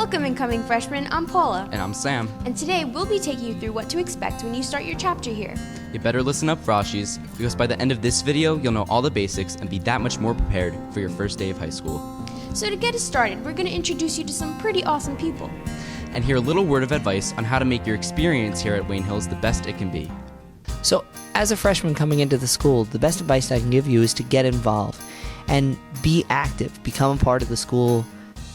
Welcome incoming freshmen, I'm Paula. And I'm Sam. And today we'll be taking you through what to expect when you start your chapter here. You better listen up, Froshies, because by the end of this video, you'll know all the basics and be that much more prepared for your first day of high school. So to get us started, we're going to introduce you to some pretty awesome people. And hear a little word of advice on how to make your experience here at Wayne Hills the best it can be. So, as a freshman coming into the school, the best advice I can give you is to get involved and be active, become a part of the school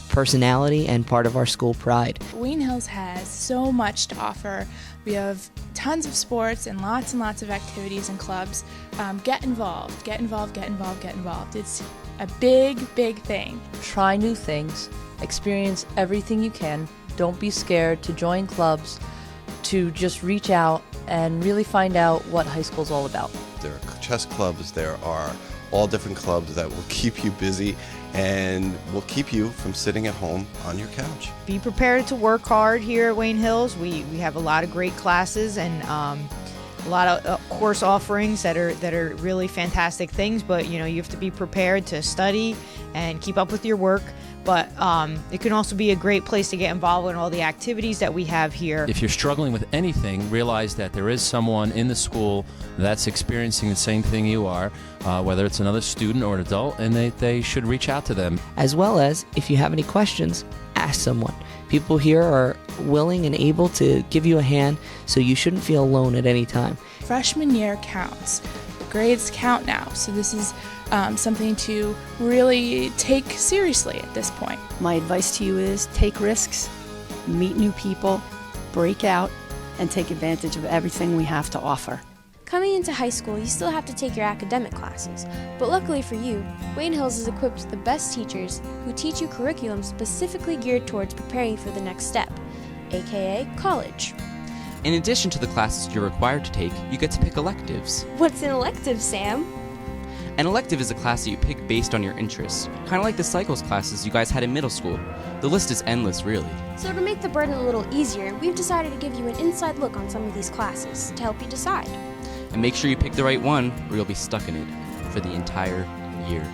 personality and part of our school pride. Wayne Hills has so much to offer. We have tons of sports and lots of activities and clubs. Get involved, get involved, get involved, get involved. It's a big thing. Try new things, experience everything you can. Don't be scared to join clubs, to just reach out and really find out what high school's all about. There are chess clubs, there are all different clubs that will keep you busy and will keep you from sitting at home on your couch. Be prepared to work hard here at Wayne Hills. We have a lot of great classes and a lot of course offerings that are really fantastic things, but you have to be prepared to study and keep up with your work. But it can also be a great place to get involved in all the activities that we have here. If you're struggling with anything, realize that there is someone in the school that's experiencing the same thing you are, whether it's another student or an adult, and they should reach out to them. As well as, if you have any questions, ask someone. People here are willing and able to give you a hand, so you shouldn't feel alone at any time. Freshman year counts. Grades count now, so this is something to really take seriously at this point. My advice to you is take risks, meet new people, break out, and take advantage of everything we have to offer. Coming into high school, you still have to take your academic classes, but luckily for you, Wayne Hills is equipped with the best teachers who teach you curriculum specifically geared towards preparing you for the next step, aka college. In addition to the classes you're required to take, you get to pick electives. What's an elective, Sam? An elective is a class that you pick based on your interests, kind of like the cycles classes you guys had in middle school. The list is endless, really. So to make the burden a little easier, we've decided to give you an inside look on some of these classes to help you decide. And make sure you pick the right one, or you'll be stuck in it for the entire year.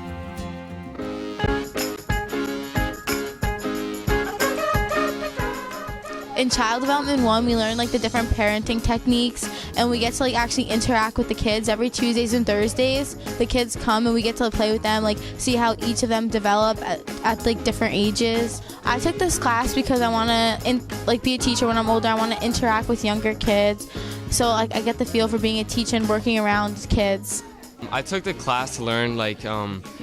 In Child Development 1, we learn the different parenting techniques, and we get to actually interact with the kids every Tuesdays and Thursdays. The kids come and we get to play with them, see how each of them develop at different ages. I took this class because I want to be a teacher when I'm older. I want to interact with younger kids, so I get the feel for being a teacher and working around kids. I took the class to learn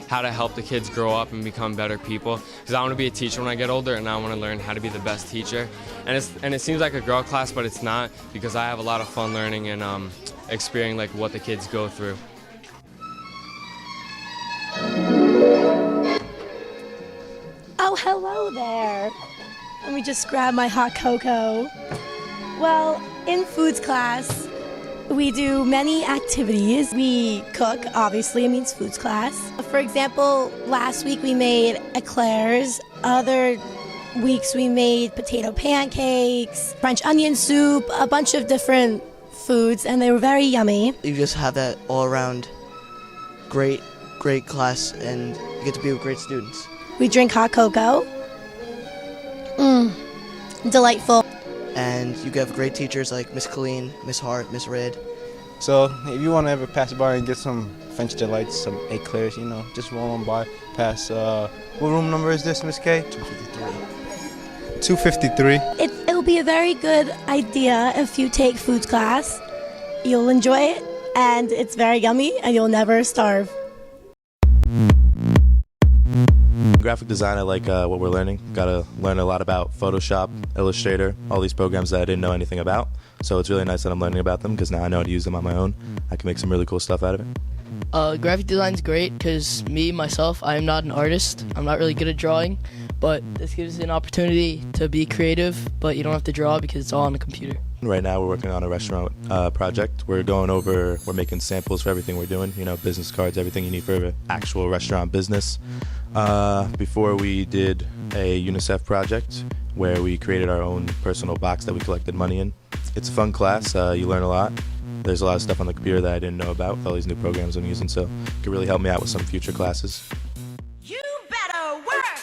how to help the kids grow up and become better people, because I want to be a teacher when I get older, and I want to learn how to be the best teacher. And it seems like a girl class, but it's not, because I have a lot of fun learning and experiencing what the kids go through. Oh, hello there. Let me just grab my hot cocoa. Well, in foods class, we do many activities. We cook, obviously, it means foods class. For example, last week we made eclairs. Other weeks we made potato pancakes, French onion soup, a bunch of different foods, and they were very yummy. You just have that all-around great class, and you get to be with great students. We drink hot cocoa. Delightful. And you have great teachers like Miss Colleen, Miss Hart, Miss Red. So if you want to ever pass by and get some French delights, some eclairs, just roll on by, pass. What room number is this, Miss K? 253. 253. It'll be a very good idea if you take foods class. You'll enjoy it, and it's very yummy, and you'll never starve. Graphic design, I like what we're learning. Got to learn a lot about Photoshop, Illustrator, all these programs that I didn't know anything about. So it's really nice that I'm learning about them, because now I know how to use them on my own. I can make some really cool stuff out of it. Graphic design's great because myself, I am not an artist. I'm not really good at drawing, but this gives an opportunity to be creative, but you don't have to draw because it's all on the computer. Right now we're working on a restaurant project. We're making samples for everything we're doing, business cards, everything you need for an actual restaurant business. Before we did a UNICEF project where we created our own personal box that we collected money in. It's a fun class, you learn a lot. There's a lot of stuff on the computer that I didn't know about with all these new programs I'm using, so it could really help me out with some future classes. You better work!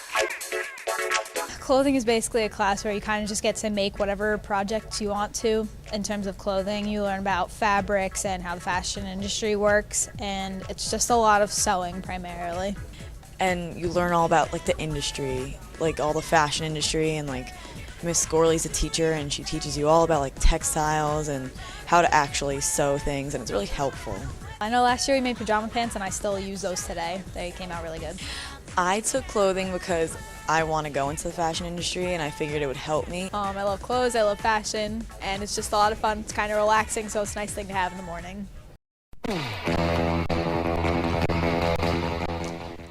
Clothing is basically a class where you kind of just get to make whatever projects you want to. In terms of clothing, you learn about fabrics and how the fashion industry works, and it's just a lot of sewing primarily. And you learn all about like the industry, like all the fashion industry, and like Miss Gorley's a teacher and she teaches you all about like textiles and how to actually sew things, and it's really helpful. I know last year we made pajama pants and I still use those today. They came out really good. I took clothing because I want to go into the fashion industry and I figured it would help me. I love clothes, I love fashion, and it's just a lot of fun. It's kind of relaxing, so it's a nice thing to have in the morning.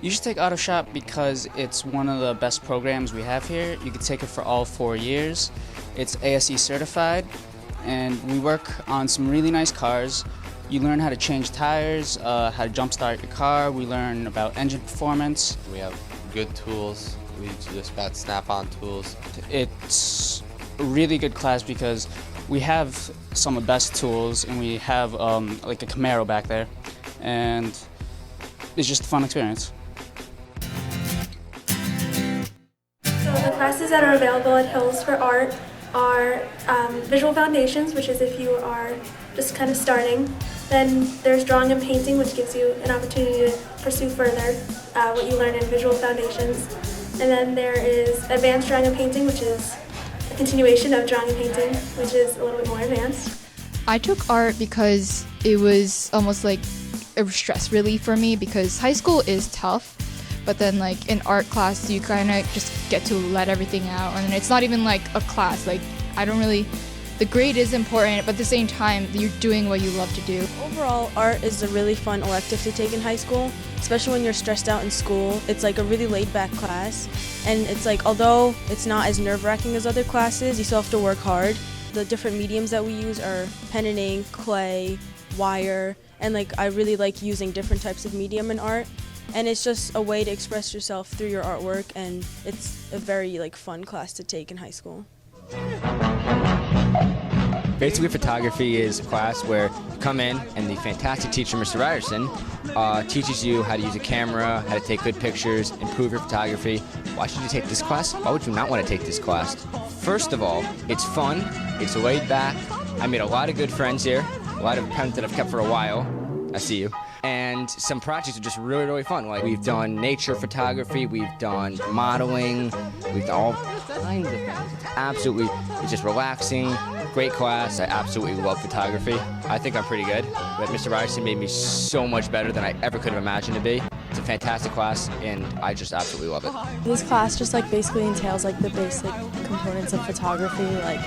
You should take Auto Shop because it's one of the best programs we have here. You can take it for all 4 years. It's ASE certified, and we work on some really nice cars. You learn how to change tires, how to jump start your car. We learn about engine performance. We have good tools. We just got snap-on tools. It's a really good class because we have some of the best tools, and we have like a Camaro back there, and it's just a fun experience. So the classes that are available at Hills for art are Visual Foundations, which is if you are just kind of starting. Then there's Drawing and Painting, which gives you an opportunity to pursue further what you learn in Visual Foundations. And then there is Advanced Drawing and Painting, which is a continuation of Drawing and Painting, which is a little bit more advanced. I took art because it was almost like a stress relief for me, because high school is tough, but then like in art class you kind of just get to let everything out, and it's not even like a class. Like the grade is important, but at the same time you're doing what you love to do. Overall, art is a really fun elective to take in high school, especially when you're stressed out in school. It's like a really laid-back class, and it's like, although it's not as nerve-wracking as other classes, you still have to work hard. The different mediums that we use are pen and ink, clay, wire, and like I really like using different types of medium in art, and it's just a way to express yourself through your artwork, and it's a very like fun class to take in high school. Basically, photography is a class where you come in and the fantastic teacher, Mr. Ryerson, teaches you how to use a camera, how to take good pictures, improve your photography. Why should you take this class? Why would you not want to take this class? First of all, it's fun, it's laid back. I made a lot of good friends here, a lot of friends that I've kept for a while. I see you. And some projects are just really, really fun. Like we've done nature photography, we've done modeling, we've done all kinds of things. It's just relaxing, great class. I absolutely love photography. I think I'm pretty good, but Mr. Ryerson made me so much better than I ever could have imagined to be. It's a fantastic class, and I just absolutely love it. This class just like basically entails like the basic components of photography, like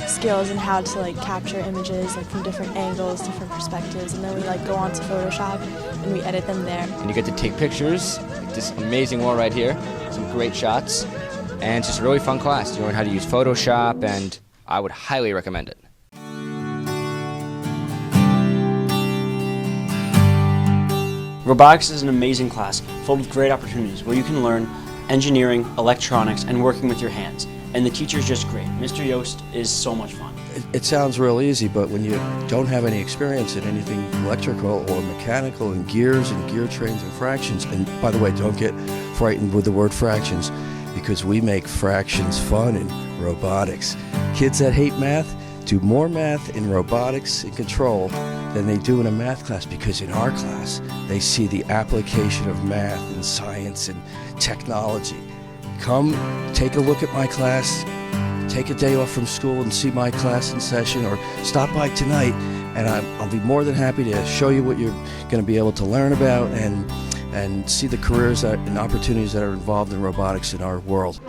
skills and how to like capture images like from different angles, different perspectives, and then we like go on to Photoshop and we edit them there. And you get to take pictures, like this amazing wall right here, some great shots, and it's just a really fun class. You learn how to use Photoshop, and I would highly recommend it. Robotics is an amazing class full of great opportunities where you can learn engineering, electronics, and working with your hands. And the teacher's just great. Mr. Yost is so much fun. It sounds real easy, but when you don't have any experience in anything electrical or mechanical and gears and gear trains and fractions, and by the way, don't get frightened with the word fractions, because we make fractions fun in robotics. Kids that hate math do more math in robotics and control than they do in a math class, because in our class they see the application of math and science and technology. Come take a look at my class, take a day off from school and see my class in session, or stop by tonight and I'll be more than happy to show you what you're going to be able to learn about and see the careers and opportunities that are involved in robotics in our world.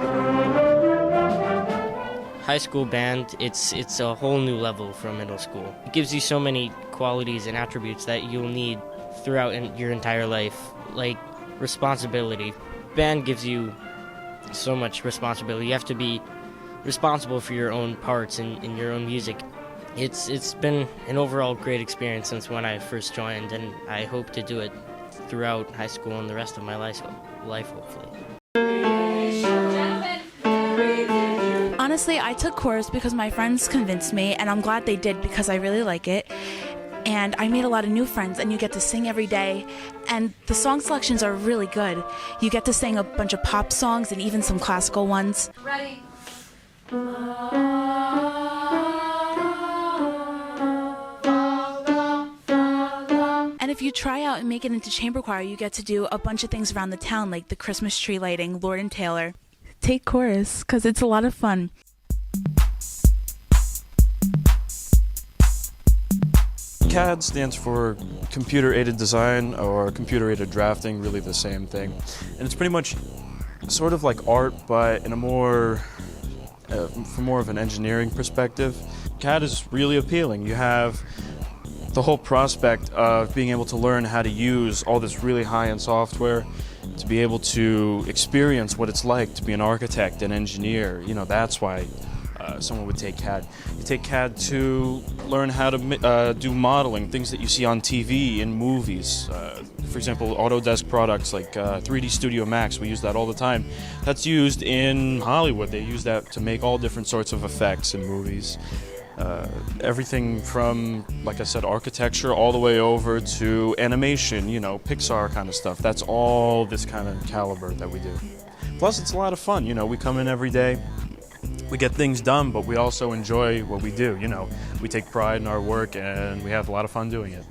High school band, it's a whole new level from middle school. It gives you so many qualities and attributes that you'll need throughout your entire life, like responsibility. Band gives you so much responsibility. You have to be responsible for your own parts and your own music. It's been an overall great experience since when I first joined, and I hope to do it throughout high school and the rest of my life hopefully. Honestly, I took chorus because my friends convinced me, and I'm glad they did because I really like it. and I made a lot of new friends, and you get to sing every day, and the song selections are really good. You get to sing a bunch of pop songs and even some classical ones. Ready? And if you try out and make it into chamber choir, you get to do a bunch of things around the town, like the Christmas tree lighting, Lord and Taylor. Take chorus, because it's a lot of fun. CAD stands for computer-aided design or computer-aided drafting, really the same thing. And it's pretty much sort of like art, but in a from more of an engineering perspective. CAD is really appealing. You have the whole prospect of being able to learn how to use all this really high-end software, to be able to experience what it's like to be an architect, an engineer. You know, that's why someone would take CAD. You take CAD to learn how to do modeling, things that you see on TV, in movies. For example, Autodesk products like 3D Studio Max, we use that all the time. That's used in Hollywood. They use that to make all different sorts of effects in movies. Everything from, like I said, architecture all the way over to animation, you know, Pixar kind of stuff. That's all this kind of caliber that we do. Plus, it's a lot of fun. You know, we come in every day, we get things done, but we also enjoy what we do. You know, we take pride in our work and we have a lot of fun doing it.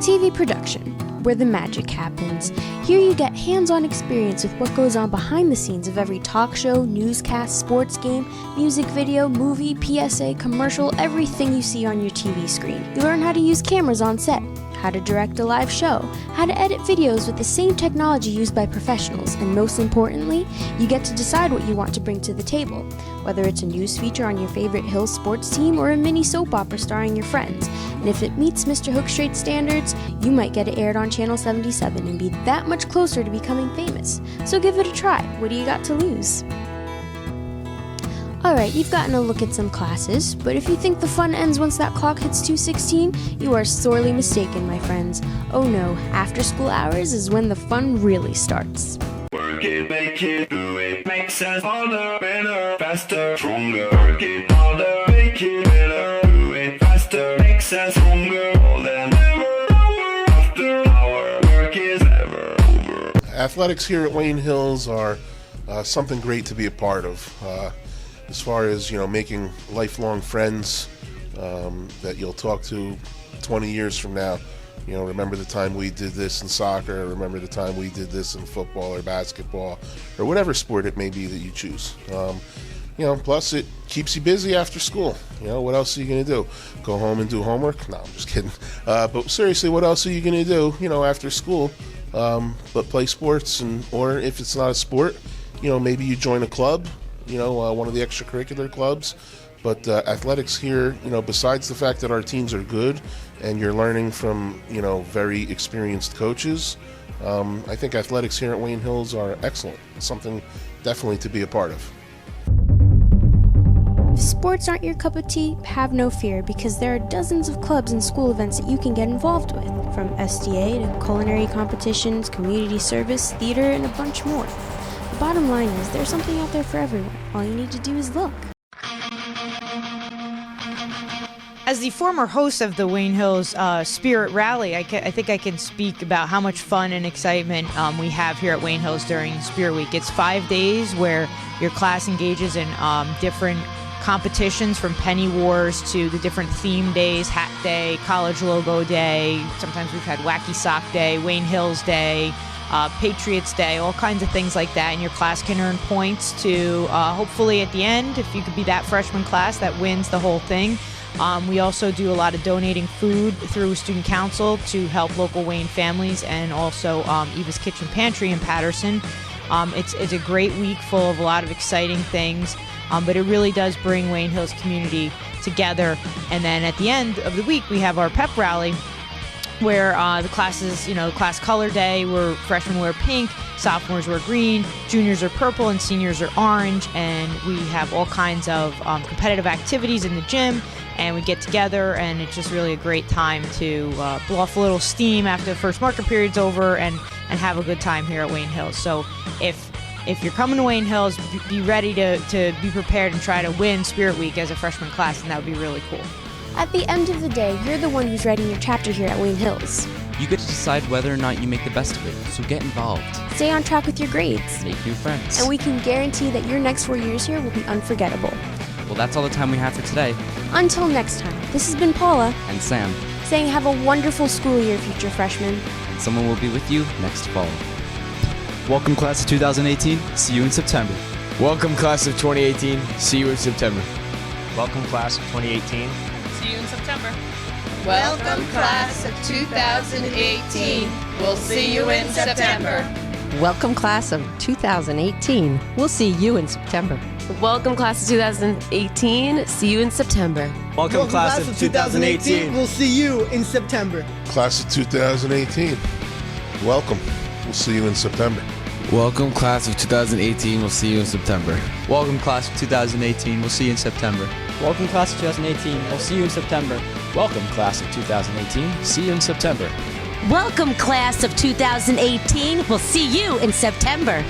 TV production, where the magic happens. Here you get hands-on experience with what goes on behind the scenes of every talk show, newscast, sports game, music video, movie, PSA, commercial, everything you see on your TV screen. You learn how to use cameras on set, how to direct a live show, how to edit videos with the same technology used by professionals, and most importantly, you get to decide what you want to bring to the table, whether it's a news feature on your favorite Hills sports team or a mini soap opera starring your friends. And if it meets Mr. Hookstraight's standards, you might get it aired on Channel 77 and be that much closer to becoming famous. So give it a try. What do you got to lose? Alright, you've gotten a look at some classes, but if you think the fun ends once that clock hits 2:16, you are sorely mistaken, my friends. Oh no, after school hours is when the fun really starts. Work it, make it, do it, makes us harder, better, faster, stronger. Work it harder, make it better, do it faster, makes us stronger, more than ever. After our work is ever over. Athletics here at Wayne Hills are something great to be a part of. As far as, you know, making lifelong friends that you'll talk to 20 years from now. You know, remember the time we did this in soccer, remember the time we did this in football or basketball, or whatever sport it may be that you choose. You know, plus it keeps you busy after school. You know, what else are you going to do? Go home and do homework? No, I'm just kidding. But seriously, what else are you going to do, you know, after school? But play sports, or if it's not a sport, you know, maybe you join a club. You know, one of the extracurricular clubs. But athletics here, you know, besides the fact that our teams are good and you're learning from, you know, very experienced coaches, I think athletics here at Wayne Hills are excellent. It's something definitely to be a part of. If sports aren't your cup of tea, have no fear, because there are dozens of clubs and school events that you can get involved with, from SDA to culinary competitions, community service, theater, and a bunch more. The bottom line is, there's something out there for everyone. All you need to do is look. As the former host of the Wayne Hills Spirit Rally, I think I can speak about how much fun and excitement we have here at Wayne Hills during Spirit Week. It's 5 days where your class engages in different competitions, from penny wars to the different theme days, hat day, college logo day. Sometimes we've had wacky sock day, Wayne Hills day, Patriots Day, all kinds of things like that. And your class can earn points to hopefully at the end, if you could be that freshman class that wins the whole thing. We also do a lot of donating food through Student Council to help local Wayne families, and also Eva's Kitchen Pantry in Patterson. It's a great week full of a lot of exciting things, but it really does bring Wayne Hills community together. And then at the end of the week, we have our pep rally, where the classes, class color day, where freshmen wear pink, sophomores wear green, juniors are purple, and seniors are orange. And we have all kinds of competitive activities in the gym, and we get together, and it's just really a great time to blow off a little steam after the first market period's over and have a good time here at Wayne Hills. So if if you're coming to Wayne Hills, be ready to be prepared and try to win Spirit Week as a freshman class, and that would be really cool. At the end of the day, you're the one who's writing your chapter here at Wayne Hills. You get to decide whether or not you make the best of it, so get involved. Stay on track with your grades. Make new friends. And we can guarantee that your next 4 years here will be unforgettable. Well, that's all the time we have for today. Until next time, this has been Paula And Sam. saying have a wonderful school year, future freshmen. And someone will be with you next fall. Welcome, class of 2018. See you in September. Welcome, class of 2018. See you in September. Welcome, class of 2018. See you in September. Welcome, class of 2018. We'll see you in September. Welcome, class of 2018. We'll see you in September. Welcome, class of 2018. See you in September. Welcome, class of 2018. We'll see you in September. Class of 2018. Welcome. We'll see you in September. Welcome, class of 2018. We'll see you in September. Welcome, class of 2018. We'll see you in September. Welcome, class of 2018. We'll see you in September. Welcome, class of 2018. See you in September. Welcome, class of 2018. We'll see you in September.